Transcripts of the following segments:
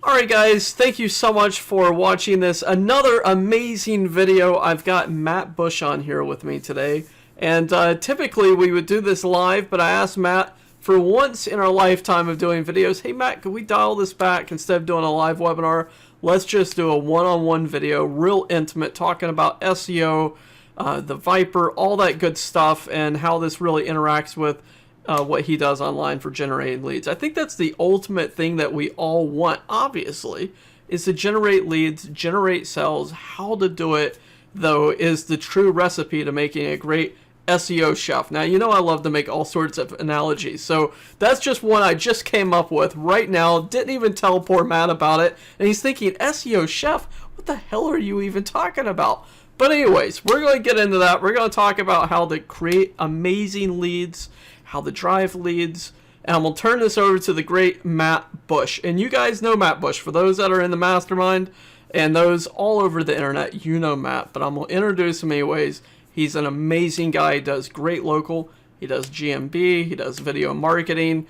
Alright guys, thank you so much for watching this. Another amazing video. I've got Matt Bush on here with me today. And typically we would do this live, but I asked Matt for once in our lifetime of doing videos, hey Matt, could we dial this back instead of doing a live webinar? Let's just do a one-on-one video, real intimate, talking about SEO, the Viper, all that good stuff, and how this really interacts with what he does online for generating leads. I think that's the ultimate thing that we all want, obviously, is to generate leads, generate sales. How to do it, though, is the true recipe to making a great SEO chef. Now, you know I love to make all sorts of analogies, so that's just one I just came up with right now. Didn't even tell poor Matt about it, and he's thinking, SEO chef? What the hell are you even talking about? But anyways, we're going to get into that. We're going to talk about how to create amazing leads, how to drive leads, and I'm going to turn this over to the great Matt Bush. And you guys know Matt Bush. For those that are in the mastermind and those all over the internet, you know Matt, but I'm going to introduce him anyways. He's an amazing guy. He does great local. He does GMB. He does video marketing.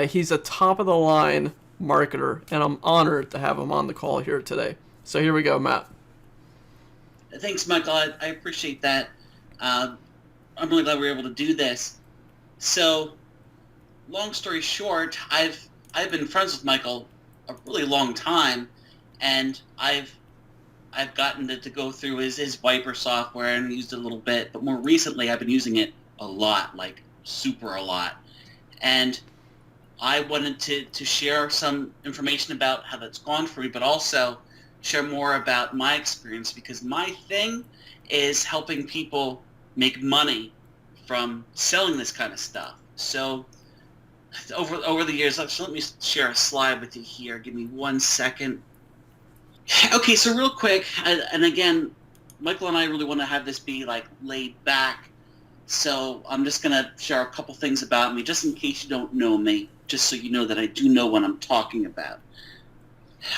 He's a top-of-the-line marketer, and I'm honored to have him on the call here today. So here we go, Matt. Thanks, Michael. I appreciate that. I'm really glad we were able to do this. So, long story short, I've been friends with Michael a really long time, and I've gotten to go through his Viper software and used it a little bit, but more recently I've been using it a lot, like super a lot. And I wanted to share some information about how that's gone for me, but also share more about my experience, because my thing is helping people make money from selling this kind of stuff. So over the years, let me share a slide with you here. Give me 1 second. Okay, so real quick, and again, Michael and I really want to have this be like laid back. So I'm just going to share a couple things about me, just in case you don't know me, just so you know that I do know what I'm talking about.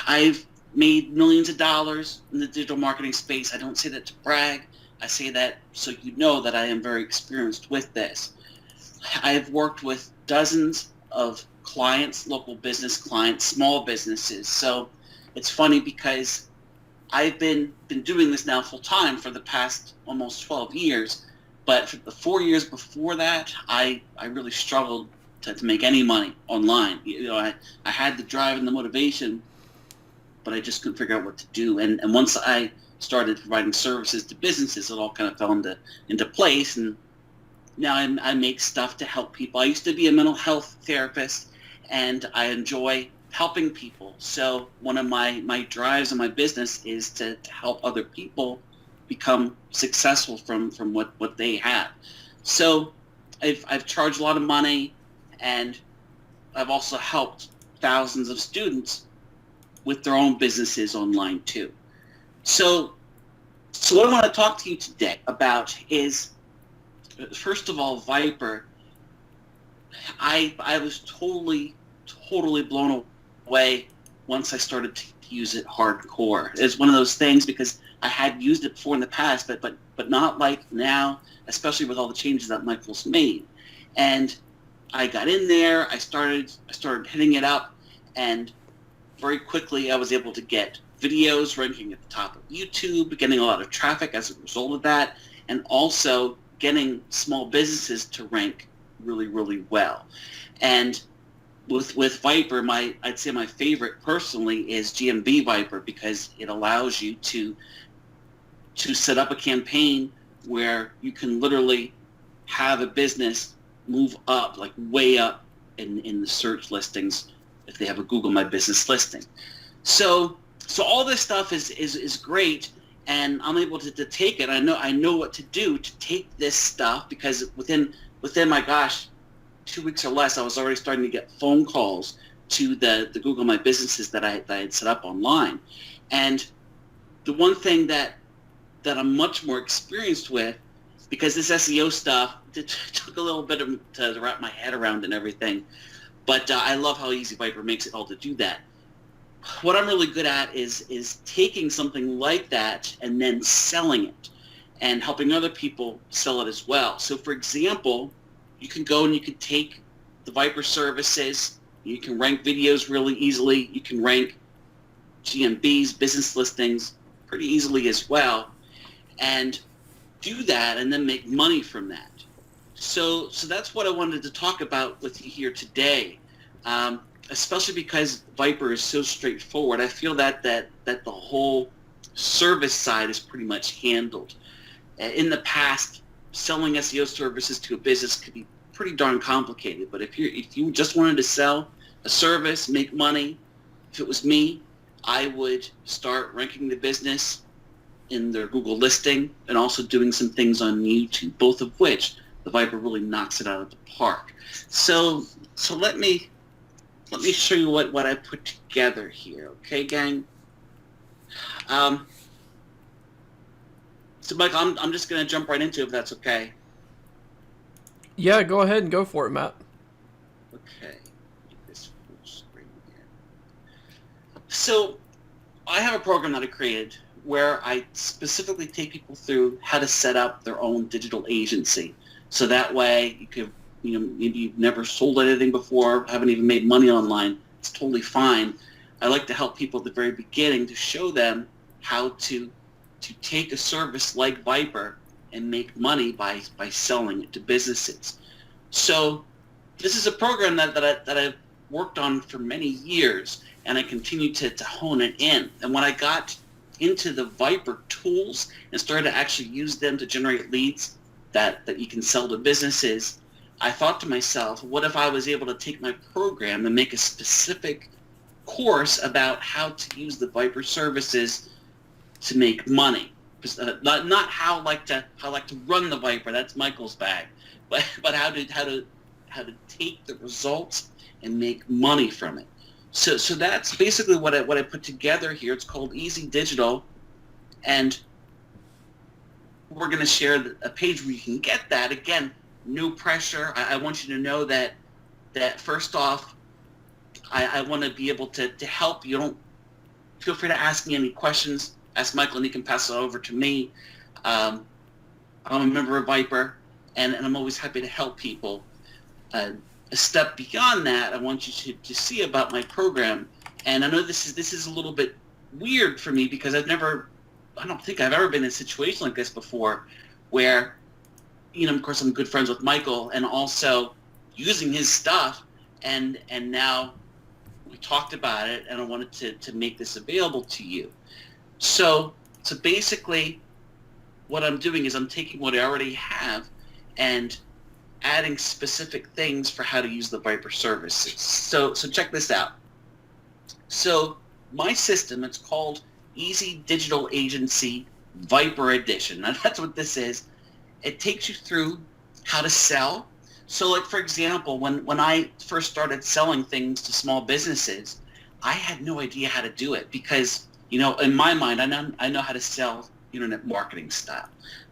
I've made millions of dollars in the digital marketing space. I don't say that to brag. I say that so you know that I am very experienced with this. I have worked with dozens of clients, local business clients, small businesses. So it's funny because I've been doing this now full time for the past almost 12 years. But for the 4 years before that, I really struggled to make any money online. You know, I had the drive and the motivation, but I just couldn't figure out what to do. And once I started providing services to businesses, it all kind of fell into place. And now I make stuff to help people. I used to be a mental health therapist, and I enjoy helping people. So one of my drives in my business is to help other people become successful from what they have. So I've charged a lot of money, and I've also helped thousands of students with their own businesses online too. So what I want to talk to you today about is, first of all, Viper. I was totally blown away once I started to use it hardcore. It's one of those things, because I had used it before in the past, but not like now, especially with all the changes that Michael's made. And I got in there, I started hitting it up, and very quickly I was able to get videos ranking at the top of YouTube, getting a lot of traffic as a result of that, and also getting small businesses to rank really, really well. And with Viper, I'd say my favorite personally is GMB Viper, because it allows you to set up a campaign where you can literally have a business move up, like way up in the search listings if they have a Google My Business listing. So all this stuff is great, and I'm able to take it. I know what to do to take this stuff, because within my 2 weeks or less, I was already starting to get phone calls to the Google My Businesses that I had set up online. And the one thing that I'm much more experienced with, because this SEO stuff took a little bit to wrap my head around and everything, but I love how easy Viper makes it all to do that. What I'm really good at is taking something like that and then selling it and helping other people sell it as well. So for example, you can go and you can take the Viper services, you can rank videos really easily, you can rank GMBs, business listings, pretty easily as well, and do that and then make money from that. So that's what I wanted to talk about with you here today, especially because Viper is so straightforward. I feel that the whole service side is pretty much handled. In the past, selling SEO services to a business could be pretty darn complicated, but if you just wanted to sell a service, make money, if it was me, I would start ranking the business in their Google listing and also doing some things on YouTube, both of which the Viper really knocks it out of the park. So let me show you what I put together here, okay, gang? So, Mike, I'm just going to jump right into it, if that's okay. Yeah, go ahead and go for it, Matt. Okay. Get this full screen here. So, I have a program that I created where I specifically take people through how to set up their own digital agency. So that way you could, maybe you've never sold anything before, haven't even made money online. It's totally fine. I like to help people at the very beginning to show them how to take a service like Viper and make money by selling it to businesses. So this is a program that I've worked on for many years, and I continue to hone it in. And when I got into the Viper tools and started to actually use them to generate leads that you can sell to businesses, I thought to myself, what if I was able to take my program and make a specific course about how to use the Viper services to make money? Not how I like to run the Viper, that's Michael's bag, but how to take the results and make money from it. So that's basically what I put together here. It's called Easy Digital, and we're going to share a page where you can get that. Again, no pressure. I want you to know that first off, I want to be able to help you. Don't feel free to ask me any questions. Ask Michael, and he can pass it over to me. I'm a member of Viper, and I'm always happy to help people. A step beyond that, I want you to see about my program. And I know this is a little bit weird for me because I don't think I've ever been in a situation like this before, where, of course, I'm good friends with Michael and also using his stuff, and now we talked about it, and I wanted to make this available to you. So basically, what I'm doing is I'm taking what I already have and adding specific things for how to use the Viper services. So check this out. So my system, it's called Easy Digital Agency Viper Edition. Now that's what this is. It takes you through how to sell. So like, for example, when I first started selling things to small businesses, I had no idea how to do it because, in my mind, I know how to sell internet marketing style,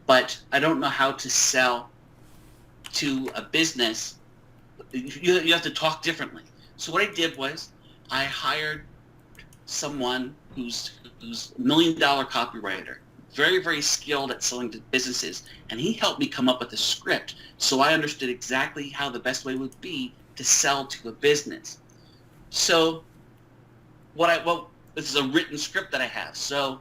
but I don't know how to sell to a business. You have to talk differently. So what I did was I hired someone who's $1 million copywriter, very, very skilled at selling to businesses, and he helped me come up with a script so I understood exactly how the best way would be to sell to a business. So this is a written script that I have. So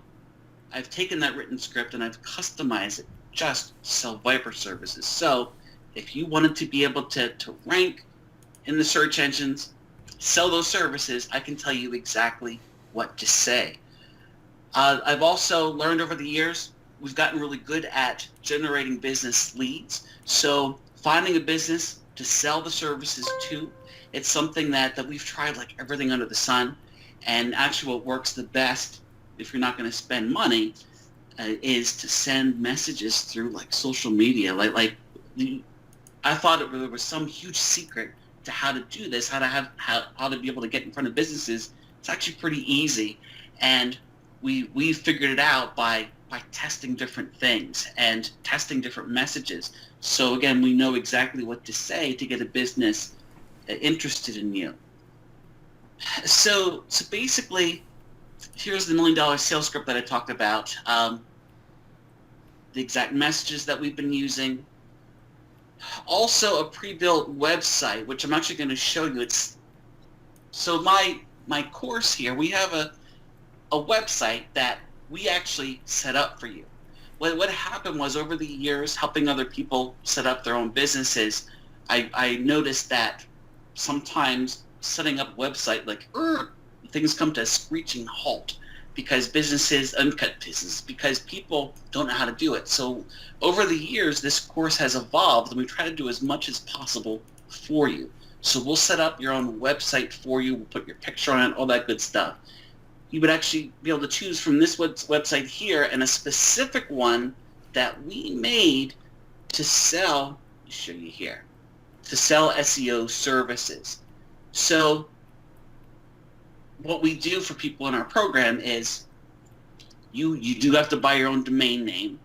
I've taken that written script and I've customized it just to sell Viper services. So if you wanted to be able to rank in the search engines, sell those services, I can tell you exactly what to say. I've also learned over the years, we've gotten really good at generating business leads. So finding a business to sell the services to, it's something that we've tried like everything under the sun. And actually what works the best, if you're not going to spend money, is to send messages through like social media. I thought there was some huge secret to how to do this, how to be able to get in front of businesses. It's actually pretty easy, and we figured it out by testing different things and testing different messages. So again, we know exactly what to say to get a business interested in you. So basically, here's the $1 million sales script that I talked about. The exact messages that we've been using. Also a pre-built website, which I'm actually going to show you. So my course here, we have a website that we actually set up for you. What happened was, over the years, helping other people set up their own businesses, I noticed that sometimes setting up a website, like, things come to a screeching halt because because people don't know how to do it. So over the years, this course has evolved, and we try to do as much as possible for you. So we'll set up your own website for you. We'll put your picture on it, all that good stuff. You would actually be able to choose from this website here, and a specific one that we made to sell, let me show you here, to sell SEO services. So what we do for people in our program is you do have to buy your own domain name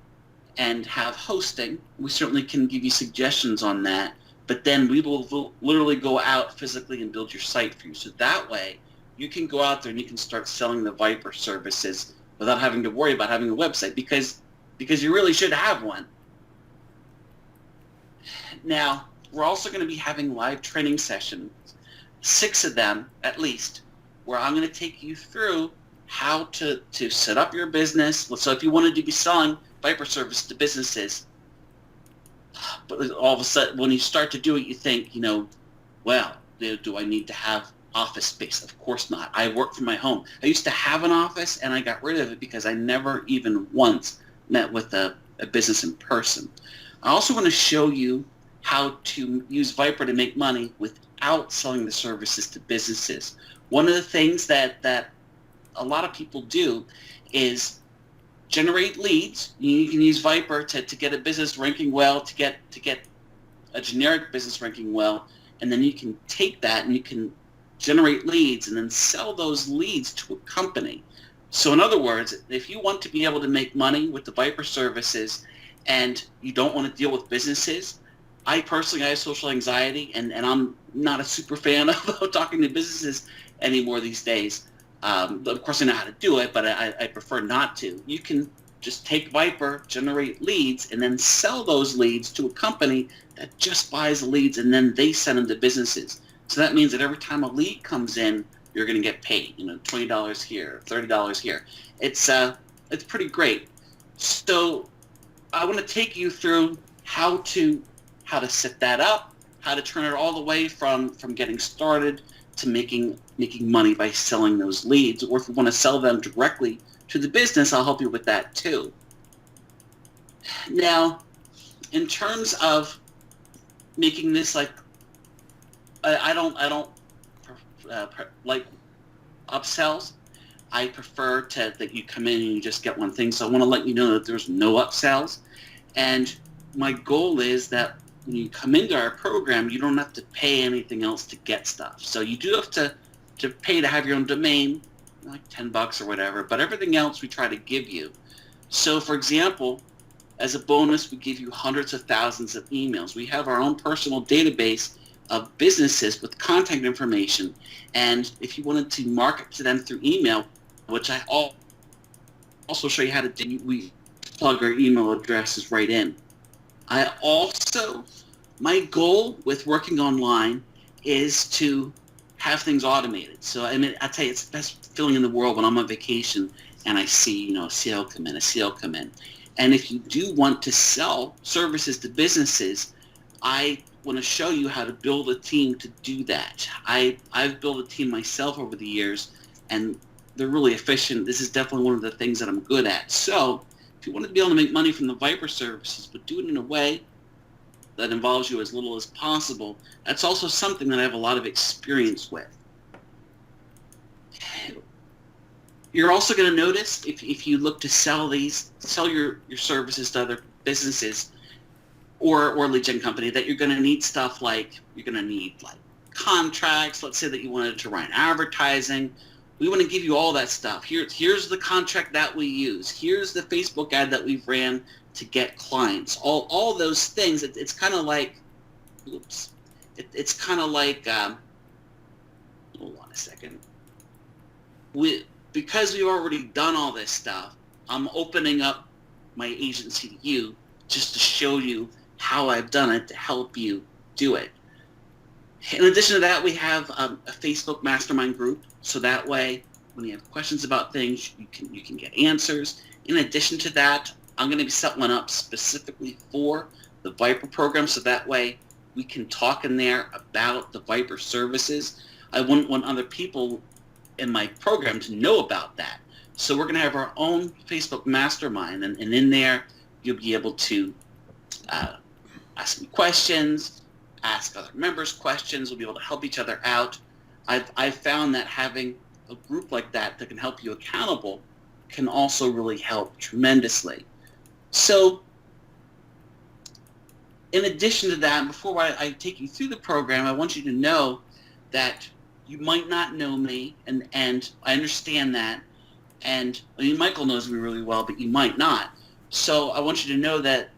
and have hosting. We certainly can give you suggestions on that, but then we will literally go out physically and build your site for you. So that way you can go out there and you can start selling the Viper services without having to worry about having a website, because you really should have one. Now, we're also going to be having live training sessions, 6 of them at least, where I'm going to take you through how to set up your business. So if you wanted to be selling Viper service to businesses, but all of a sudden when you start to do it, you think, well, do I need to have office space? Of course not. I work from my home. I used to have an office, and I got rid of it because I never even once met with a business in person. I also want to show you how to use Viper to make money without selling the services to businesses. One of the things that a lot of people do is generate leads. You can use Viper to get a business ranking well, to get a generic business ranking well, and then you can take that and you can generate leads and then sell those leads to a company. So in other words, if you want to be able to make money with the Viper services and you don't want to deal with businesses, I personally have social anxiety, and I'm not a super fan of talking to businesses anymore these days. Of course, I know how to do it, but I prefer not to. You can just take Viper, generate leads, and then sell those leads to a company that just buys the leads, and then they send them to businesses. So that means that every time a lead comes in, you're going to get paid. $20 here, $30 here. It's pretty great. So I want to take you through how to set that up, how to turn it all the way from getting started to making money by selling those leads. Or if you want to sell them directly to the business, I'll help you with that too. Now, in terms of making this, like, I don't like upsells. I prefer that you come in and you just get one thing. So I want to let you know that there's no upsells. And my goal is that when you come into our program, you don't have to pay anything else to get stuff. So you do have to pay to have your own domain, like $10 or whatever, but everything else we try to give you. So for example, as a bonus, we give you hundreds of thousands of emails. We have our own personal database of businesses with contact information, and if you wanted to market to them through email, which I also show you how to do, we plug our email addresses right in. My goal with working online is to have things automated. So I tell you, it's the best feeling in the world when I'm on vacation and I see, a sale come in. And if you do want to sell services to businesses, I want to show you how to build a team to do that. I've built a team myself over the years, and they're really efficient. This is definitely one of the things that I'm good at. So if you want to be able to make money from the Viper services, but do it in a way that involves you as little as possible, that's also something that I have a lot of experience with. You're also going to notice, if you look to sell your services to other businesses or lead gen company, that you're going to need stuff like, contracts. Let's say that you wanted to run advertising. We want to give you all that stuff. Here's the contract that we use. Here's the Facebook ad that we've ran to get clients. All those things. It's kind of like, it's kind of like, hold on a second. Because we've already done all this stuff, I'm opening up my agency to you just to show you how I've done it to help you do it. In addition to that, we have a Facebook mastermind group, so that way when you have questions about things, you can get answers. In addition to that, I'm going to be setting one up specifically for the Viper program, so that way we can talk in there about the Viper services. I wouldn't want other people in my program to know about that. So we're going to have our own Facebook mastermind, and in there you'll be able to ask me questions, ask other members questions. We'll be able to help each other out. I've found that having a group like that can help you accountable can also really help tremendously. So in addition to that, before I take you through the program, I want you to know that you might not know me, and I understand that. And I mean, Michael knows me really well, but you might not. So I want you to know that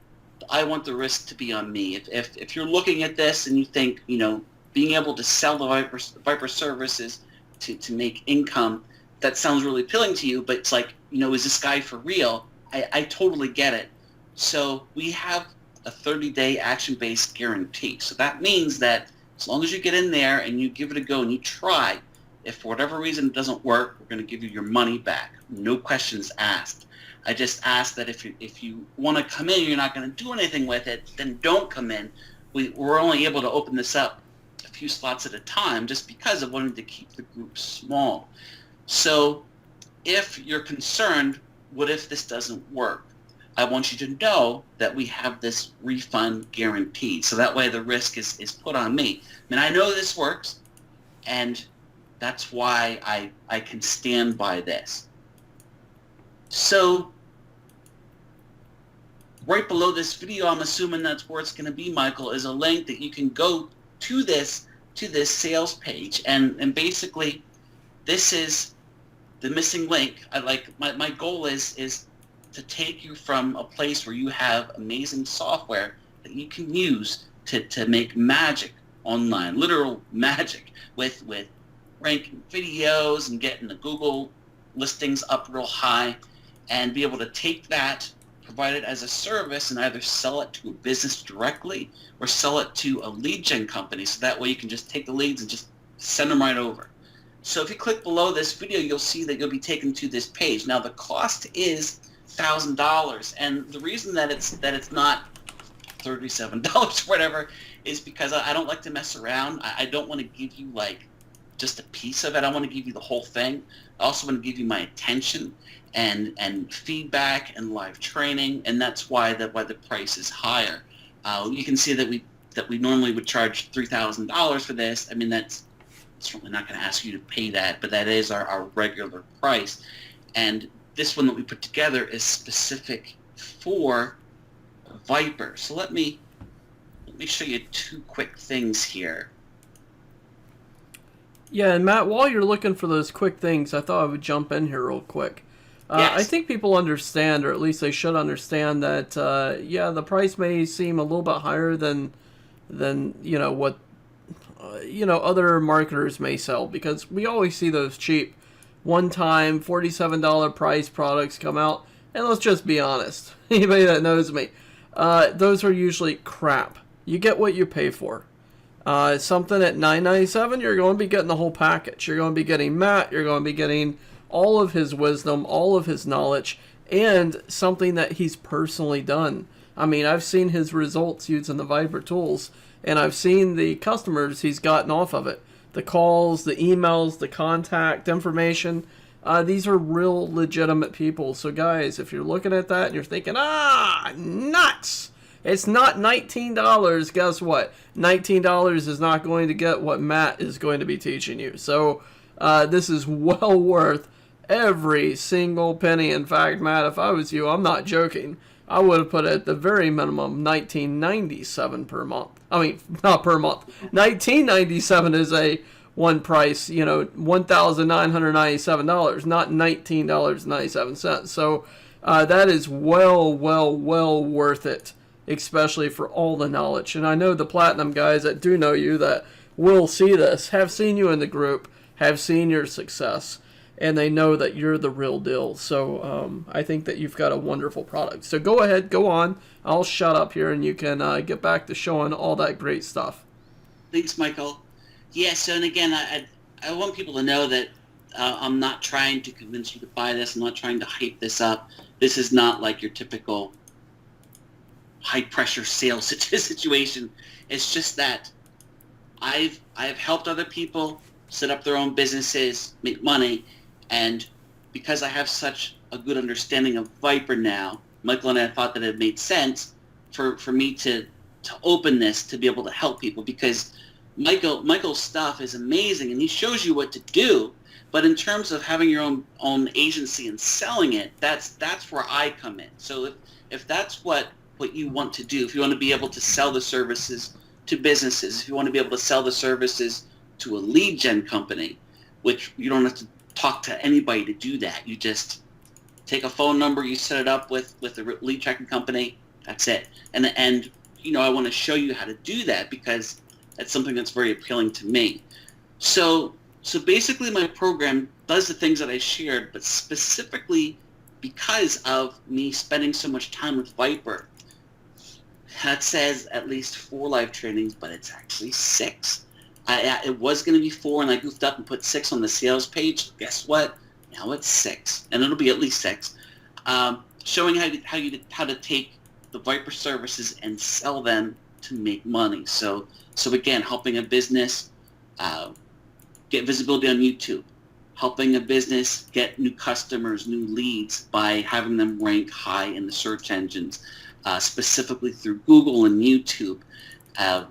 I want the risk to be on me. If you're looking at this and you think, being able to sell the Viper services to make income, that sounds really appealing to you, but it's like, is this guy for real? I totally get it. So we have a 30-day action-based guarantee. So that means that as long as you get in there and you give it a go and you try, if for whatever reason it doesn't work, we're going to give you your money back. No questions asked. I just ask that if you want to come in and you're not going to do anything with it, then don't come in. We're only able to open this up a few slots at a time just because of wanting to keep the group small. So if you're concerned, what if this doesn't work? I want you to know that we have this refund guarantee. So that way the risk is put on me. And I know this works, and that's why I can stand by this. So right below this video, I'm assuming that's where it's going to be, Michael, is a link that you can go to this sales page. And basically, this is the missing link. My goal is to take you from a place where you have amazing software that you can use to make magic online, literal magic with ranking videos and getting the Google listings up real high, and be able to take that, provide it as a service, and either sell it to a business directly or sell it to a lead gen company. So that way you can just take the leads and just send them right over. So if you click below this video, you'll see that you'll be taken to this page. Now the cost is $1,000, and the reason that it's not $37 or whatever is because I don't like to mess around. I don't want to give you like just a piece of it. I want to give you the whole thing. I also want to give you my attention and feedback and live training, and that's why the price is higher. You can see that we normally would charge $3,000 for this. I mean, it's certainly not going to ask you to pay that, but that is our regular price. And this one that we put together is specific for Viper. So let me show you two quick things here. Yeah, and Matt, while you're looking for those quick things, I thought I would jump in here real quick. Yes. I think people understand, or at least they should understand, that the price may seem a little bit higher than what other marketers may sell, because we always see those cheap one-time $47 price products come out, and let's just be honest, anybody that knows me, those are usually crap. You get what you pay for. Something at $9.97, you're going to be getting the whole package. You're going to be getting Matt, you're going to be getting all of his wisdom, all of his knowledge, and something that he's personally done. I mean, I've seen his results using the Viper tools, and I've seen the customers he's gotten off of it. The calls, the emails, the contact information. These are real legitimate people. So guys, if you're looking at that and you're thinking, nuts! It's not $19. Guess what? $19 is not going to get what Matt is going to be teaching you. So this is well worth every single penny. In fact, Matt, if I was you, I'm not joking, I would have put at the very minimum $19.97 per month. I mean, not per month. $19.97 is a one price, $1,997, not $19.97. So that is well worth it, especially for all the knowledge. And I know the Platinum guys that do know you, that will see this, have seen you in the group, have seen your success, and they know that you're the real deal. So I think that you've got a wonderful product. So go ahead, go on. I'll shut up here, and you can get back to showing all that great stuff. Thanks, Michael. Yeah, so, and again, I want people to know that I'm not trying to convince you to buy this. I'm not trying to hype this up. This is not like your typical high-pressure sales situation. It's just that I've helped other people set up their own businesses, make money, and because I have such a good understanding of Viper now, Michael and I thought that it made sense for me to open this to be able to help people, because Michael's stuff is amazing and he shows you what to do, but in terms of having your own agency and selling it, that's where I come in. So if that's what you want to do, if you want to be able to sell the services to businesses, if you want to be able to sell the services to a lead gen company, which you don't have to talk to anybody to do that. You just take a phone number, you set it up with a lead tracking company, that's it. And I want to show you how to do that because that's something that's very appealing to me. So basically my program does the things that I shared, but specifically because of me spending so much time with Viper. That says at least 4 live trainings, but it's actually 6. It was going to be 4, and I goofed up and put 6 on the sales page. Guess what? Now it's 6, and it'll be at least 6. Showing how to take the Viper services and sell them to make money. So again, helping a business get visibility on YouTube, helping a business get new customers, new leads by having them rank high in the search engines. Specifically through Google and YouTube, and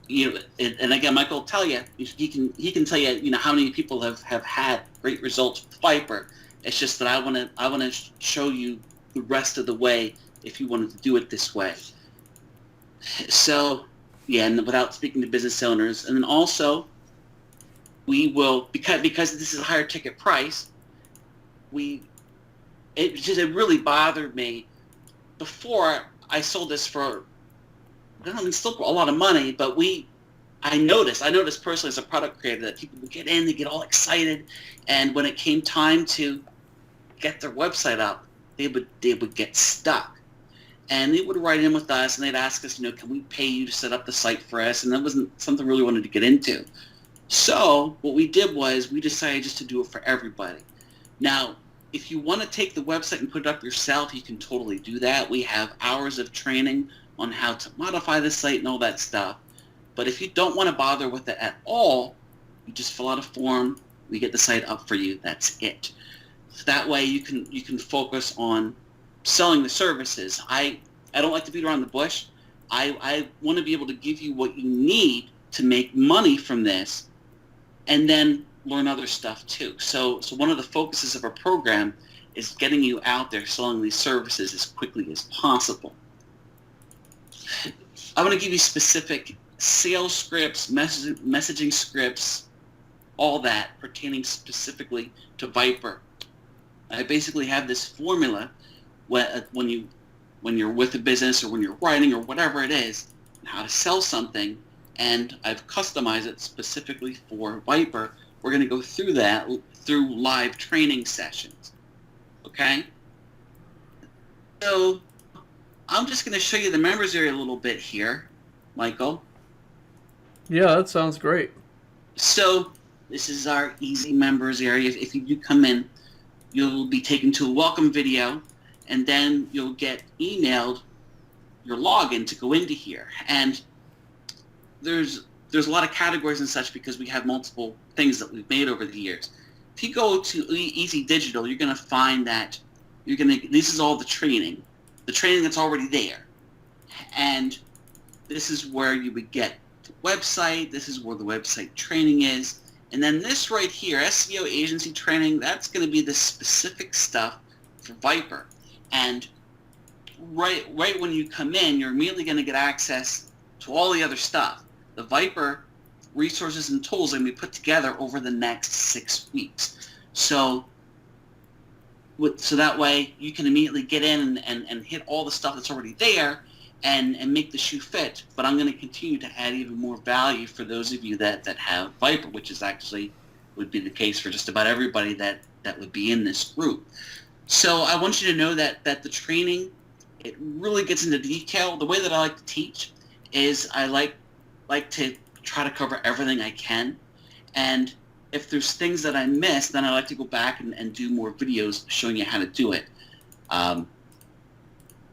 again, Michael will tell you, he can tell you, how many people have had great results with Viper. It's just that I want to show you the rest of the way if you wanted to do it this way. So, yeah, and without speaking to business owners, and then also we will, because this is a higher ticket price, it really bothered me before. I sold this for, it's still a lot of money, but I noticed personally as a product creator that people would get in, they get all excited, and when it came time to get their website up, they would get stuck. And they would write in with us and they'd ask us, can we pay you to set up the site for us? And that wasn't something we really wanted to get into. So what we did was we decided just to do it for everybody. Now, if you want to take the website and put it up yourself, you can totally do that. We have hours of training on how to modify the site and all that stuff. But if you don't want to bother with it at all, you just fill out a form, we get the site up for you, that's it. So that way you can focus on selling the services. I don't like to beat around the bush. I want to be able to give you what you need to make money from this, and then learn other stuff too. So one of the focuses of our program is getting you out there selling these services as quickly as possible. I want to give you specific sales scripts, messaging scripts, all that pertaining specifically to Viper. I basically have this formula when you're with a business or when you're writing or whatever it is, how to sell something, and I've customized it specifically for Viper. We're going to go through that through live training sessions. Okay? So I'm just going to show you the members area a little bit here, Michael. Yeah, that sounds great. So this is our easy members area. If you do come in, you'll be taken to a welcome video, and then you'll get emailed your login to go into here. And there's a lot of categories and such because we have multiple things that we've made over the years. If you go to Easy Digital, you're going to find that this is all the training that's already there. And this is where you would get the website. This is where the website training is. And then this right here, SEO agency training, that's going to be the specific stuff for Viper. And right when you come in, you're immediately going to get access to all the other stuff. The Viper resources and tools are going to be put together over the next 6 weeks. So that way you can immediately get in and hit all the stuff that's already there and make the shoe fit. But I'm going to continue to add even more value for those of you that have Viper, which is actually would be the case for just about everybody that would be in this group. So I want you to know that the training, it really gets into detail. The way that I like to teach is I like to try to cover everything I can, and if there's things that I missed, then I like to go back and do more videos showing you how to do it.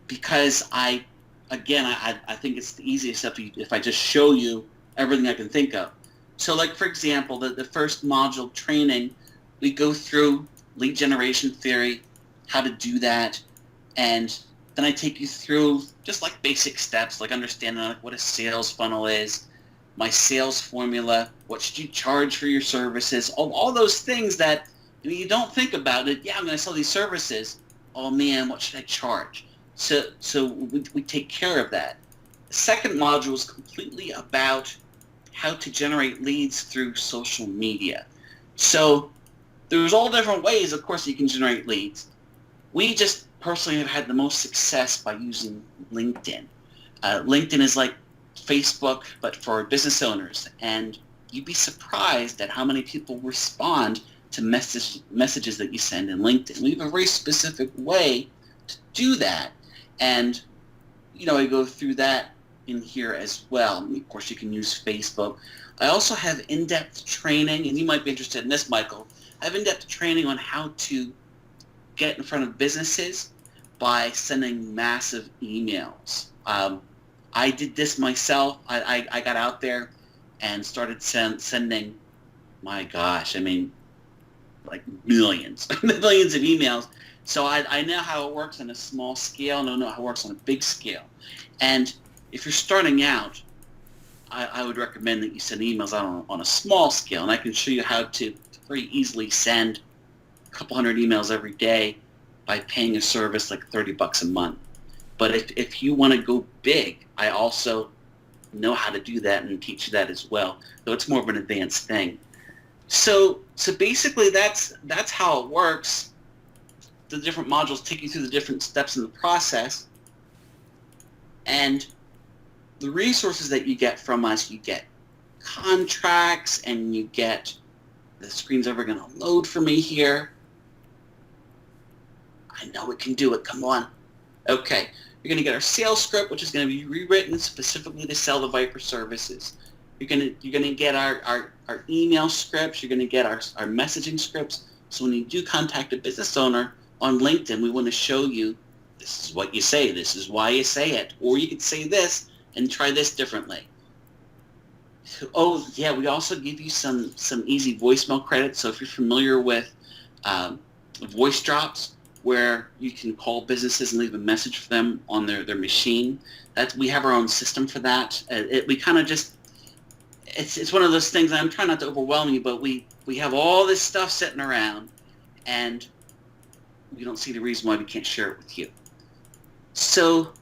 Because I think it's the easiest stuff if I just show you everything I can think of. So like, for example, the first module training, we go through lead generation theory, how to do that, and then I take you through just like basic steps, like understanding like what a sales funnel is, my sales formula, what should you charge for your services, all those things that you don't think about it. Yeah, I'm going to sell these services. Oh man, what should I charge? So we take care of that. The second module is completely about how to generate leads through social media. So there's all different ways, of course, you can generate leads. We just personally have had the most success by using LinkedIn. LinkedIn is like Facebook, but for business owners. And you'd be surprised at how many people respond to messages that you send in LinkedIn. We have a very specific way to do that. And, I go through that in here as well. And of course, you can use Facebook. I also have in-depth training, and you might be interested in this, Michael. I have in-depth training on how to get in front of businesses by sending massive emails. I did this myself. I got out there and started sending, my gosh, like millions of emails. So I know how it works on a small scale, and I know how it works on a big scale. And if you're starting out, I would recommend that you send emails out on a small scale, and I can show you how to very easily send a couple hundred emails every day by paying a service like $30 a month. But if you want to go big, I also know how to do that and teach you that as well, though it's more of an advanced thing. So basically that's how it works. The different modules take you through the different steps in the process. And the resources that you get from us, you get contracts, and you get, the screen's ever going to load for me here. I know it can do it. Come on. Okay. You're going to get our sales script, which is going to be rewritten specifically to sell the Viper services. You're going to get our email scripts. You're going to get our messaging scripts. So when you do contact a business owner on LinkedIn, we want to show you, this is what you say, this is why you say it, or you could say this and try this differently. Oh yeah, we also give you some easy voicemail credits. So if you're familiar with voice drops, where you can call businesses and leave a message for them on their machine, we have our own system for that. We kind of just, it's one of those things. I'm trying not to overwhelm you, but we have all this stuff sitting around, and we don't see the reason why we can't share it with you. So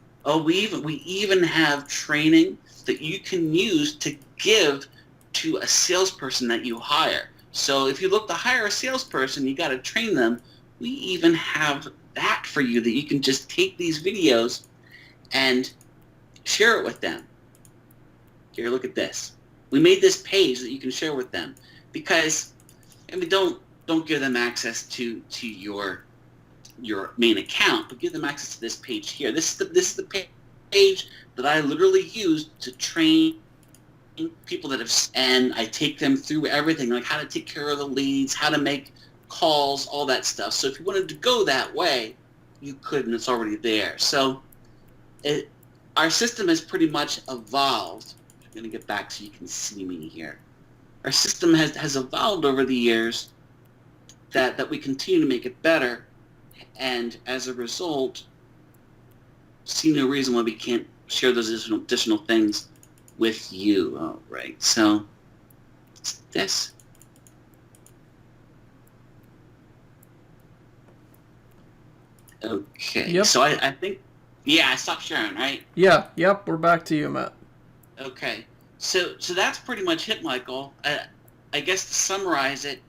we even have training that you can use to give to a salesperson that you hire. So if you look to hire a salesperson, you got to train them. We even have that for you, that you can just take these videos and share it with them. Here, look at this. We made this page that you can share with them, because don't give them access to your main account, but give them access to this page here. This is the page that I literally used to train people that have, and I take them through everything, like how to take care of the leads, how to make calls, all that stuff. So if you wanted to go that way, you could, and it's already there. So our system has pretty much evolved. I'm going to get back so you can see me here. Our system has evolved over the years, that we continue to make it better, and as a result, see no reason why we can't share those additional things with you. All right, so it's this. Okay. Yep. So I think, I stopped sharing, right? Yeah. Yep. We're back to you, Matt. Okay. So that's pretty much it, Michael. I guess to summarize it,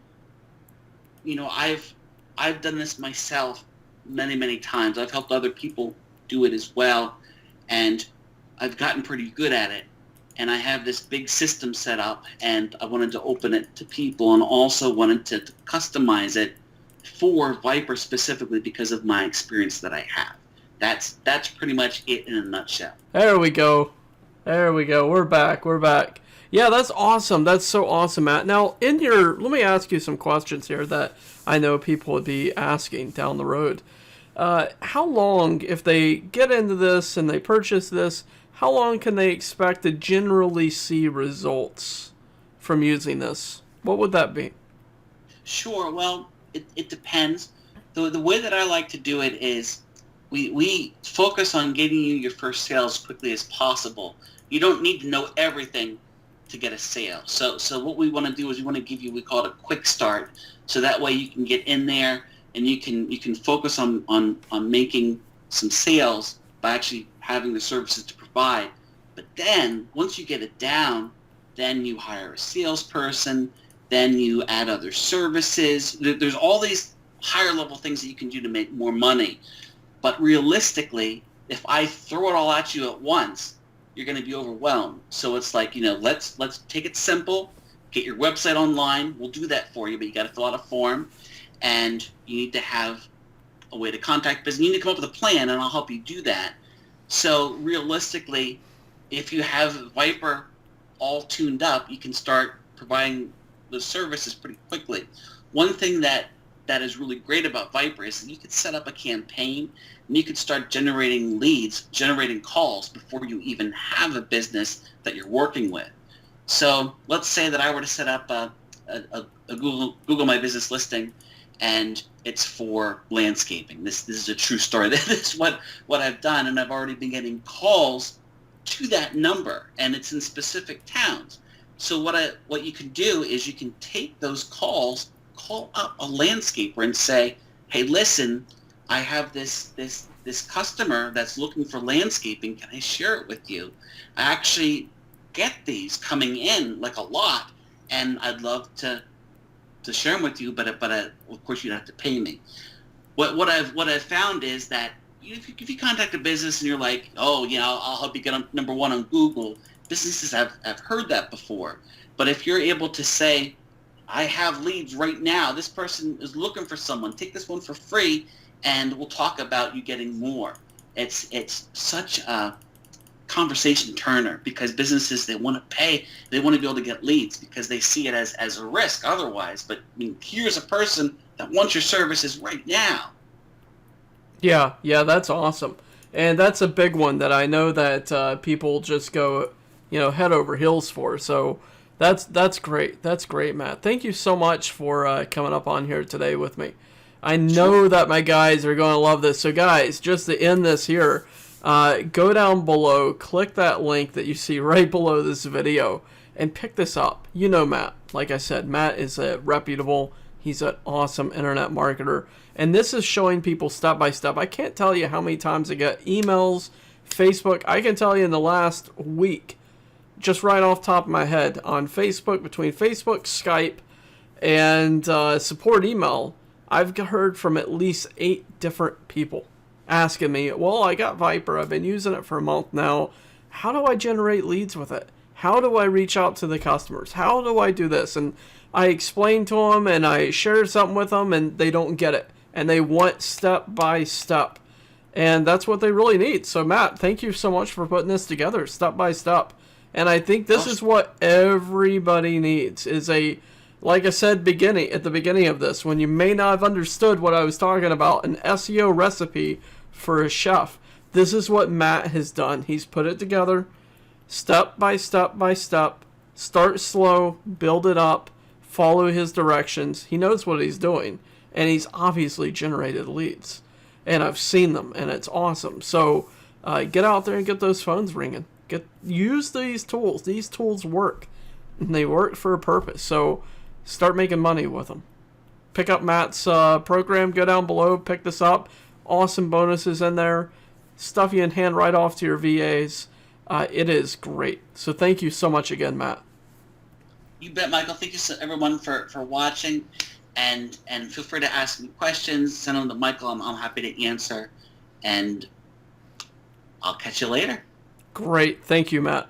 I've done this myself many times. I've helped other people do it as well, and I've gotten pretty good at it. And I have this big system set up, and I wanted to open it to people, and also wanted to customize it for Viper specifically because of my experience that I have. That's pretty much it in a nutshell. There we go. We're back. Yeah, that's awesome. That's so awesome, Matt. Now, let me ask you some questions here that I know people would be asking down the road. How long, if they get into this and they purchase this, how long can they expect to generally see results from using this? What would that be? Sure. Well, it depends. The way that I like to do it is we focus on getting you your first sale as quickly as possible. You don't need to know everything to get a sale. So what we want to do is we want to give you, we call it a quick start. So that way you can get in there and you can focus on making some sales by actually having the services to provide. But then once you get it down, then you hire a salesperson, then you add other services. There's all these higher level things that you can do to make more money. But realistically, if I throw it all at you at once, you're going to be overwhelmed. So it's like, let's take it simple. Get your website online. We'll do that for you, but you got to fill out a form, and you need to have a way to contact business. You need to come up with a plan, and I'll help you do that. So realistically, if you have Viper all tuned up, you can start providing the services pretty quickly. One thing that is really great about Viper is that you could set up a campaign and you could start generating leads, generating calls before you even have a business that you're working with. So let's say that I were to set up a Google My Business listing, and it's for landscaping. This is a true story. This is what I've done, and I've already been getting calls to that number, and it's in specific towns. So what you can do is you can take those calls, call up a landscaper and say, hey, listen, I have this customer that's looking for landscaping. Can I share it with you? I actually get these coming in like a lot, and I'd love to share them with you, but of course you'd have to pay me. What I've found is that if you contact a business and you're like, oh yeah, I'll help you get on number one on Google, businesses have heard that before. But if you're able to say, I have leads right now, this person is looking for someone, take this one for free, and we'll talk about you getting more. It's such a conversation turner, because businesses, they want to pay, they want to be able to get leads because they see it as a risk otherwise. But here's a person that wants your services right now. Yeah, that's awesome. And that's a big one that I know that people just go, head over heels for. So that's great. That's great, Matt. Thank you so much for coming up on here today with me. I know that my guys are going to love this. So guys, just to end this here, go down below, click that link that you see right below this video, and pick this up. Matt. Like I said, Matt is reputable. He's an awesome internet marketer. And this is showing people step by step. I can't tell you how many times I get emails, Facebook. I can tell you in the last week, just right off the top of my head, on Facebook, between Facebook, Skype, and support email, I've heard from at least 8 different people asking me, well, I got Viper. I've been using it for a month now. How do I generate leads with it? How do I reach out to the customers? How do I do this? And I explain to them and I share something with them, and they don't get it. And they want step by step. And that's what they really need. So, Matt, thank you so much for putting this together step by step. And I think this is what everybody needs, is like I said at the beginning of this, when you may not have understood what I was talking about, an SEO recipe for a chef. This is what Matt has done. He's put it together step by step by step. Start slow, build it up, follow his directions. He knows what he's doing, and he's obviously generated leads. And I've seen them, and it's awesome. So get out there and get those phones ringing. Use these tools. These tools work, and they work for a purpose. So start making money with them. Pick up Matt's program. Go down below. Pick this up. Awesome bonuses in there. Stuff you can hand right off to your VAs. It is great. So thank you so much again, Matt. You bet, Michael. Thank you everyone for watching. And feel free to ask me questions. Send them to Michael. I'm happy to answer. And I'll catch you later. Great. Thank you, Matt.